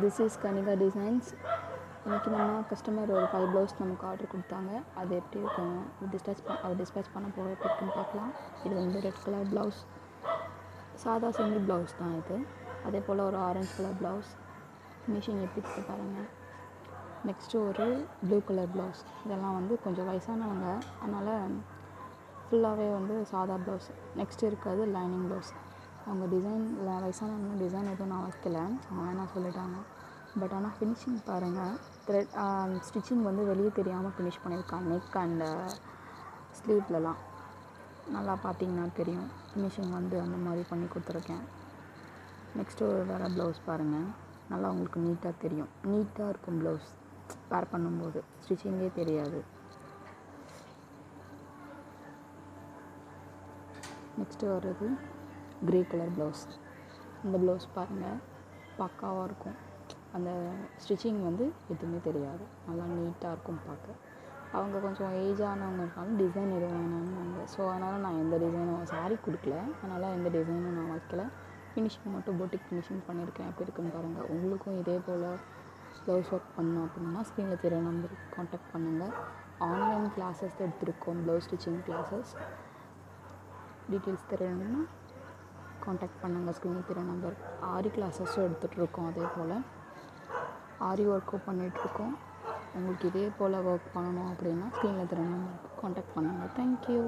This is Kanika designs. இன்றைக்கி நம்ம customer ஒரு 5 ப்ளவுஸ் நமக்கு ஆர்டர் கொடுத்தாங்க. அது எப்படி இருக்குன்னு டிஸ்பேச் பண்ண போக எப்படி இருக்குன்னு பார்க்கலாம். இது வந்து ரெட் கலர் ப்ளவுஸ், சாதா சிங்கிள் ப்ளவுஸ் தான் இது. அதே போல் ஒரு ஆரஞ்சு கலர் ப்ளவுஸ், ஃபினிஷிங் எப்படி இருக்குது பாருங்கள். நெக்ஸ்ட்டு ஒரு ப்ளூ கலர் ப்ளவுஸ். இதெல்லாம் வந்து கொஞ்சம் வயசானவங்க, அதனால் ஃபுல்லாகவே வந்து சாதா ப்ளவுஸ். நெக்ஸ்ட்டு இருக்கிறது லைனிங் ப்ளவுஸ். அவங்க வயசானவங்க டிசைன் எதுவும் நான் வைக்கல, அவங்க வேணாம் சொல்லிட்டாங்க. பட் ஆனால் ஃபினிஷிங் பாருங்கள். ஸ்டிச்சிங் வந்து வெளியே தெரியாமல் ஃபினிஷ் பண்ணியிருக்காங்க. நெக் அண்ட் ஸ்லீவ்லலாம் நல்லா பார்த்தீங்கன்னா தெரியும். ஃபினிஷிங் வந்து அந்த மாதிரி பண்ணி கொடுத்துருக்கேன். நெக்ஸ்ட்டு ஒரு வேறு ப்ளவுஸ் பாருங்கள். நல்லா உங்களுக்கு நீட்டாக தெரியும். நீட்டாக இருக்கும் ப்ளவுஸ். வேர் பண்ணும்போது ஸ்டிச்சிங்கே தெரியாது. நெக்ஸ்ட்டு வர்றது க்ரே கலர் ப்ளவுஸ். இந்த ப்ளவுஸ் பாருங்கள், பக்காவாக இருக்கும். அந்த ஸ்டிச்சிங் வந்து எதுவுமே தெரியாது, நல்லா நீட்டாக இருக்கும் பார்க்க. அவங்க கொஞ்சம் ஏஜ் ஆனவங்க இருக்காங்க, டிசைன் எதுவும் வேணாம்னாங்க. ஸோ அதனால் நான் எந்த டிசைனும் சாரீ கொடுக்கல, அதனால் எந்த டிசைனும் நான் வைக்கல. ஃபினிஷிங் மட்டும் பொட்டிக் ஃபினிஷிங் பண்ணியிருக்கேன். எப்படி இருக்குன்னு பாருங்கள். உங்களுக்கும் இதே போல் ப்ளவுஸ் ஒர்க் பண்ணணும் அப்படின்னா ஸ்க்ரீனில் தெரிய நம்பருக்கு காண்டாக்ட் பண்ணுங்கள். ஆன்லைன் கிளாஸஸ் எடுத்துருக்கோம், ப்ளவுஸ் ஸ்டிச்சிங் கிளாஸஸ். டீட்டெயில்ஸ் தெரியணும்னா காண்டாக்ட் பண்ணுங்கள். ஸ்க்ரீனில் தெரிய நம்பர். ஆரி கிளாஸஸும் எடுத்துகிட்ருக்கோம். அதே போல் ஆரி ஒர்க்கும் பண்ணிகிட்ருக்கோம். உங்களுக்கு இதே போல் ஒர்க் பண்ணணும் அப்படின்னா ஸ்க்ரீனில் தெரிய நம்பருக்கு காண்டாக்ட் பண்ணுங்கள். தேங்க்யூ.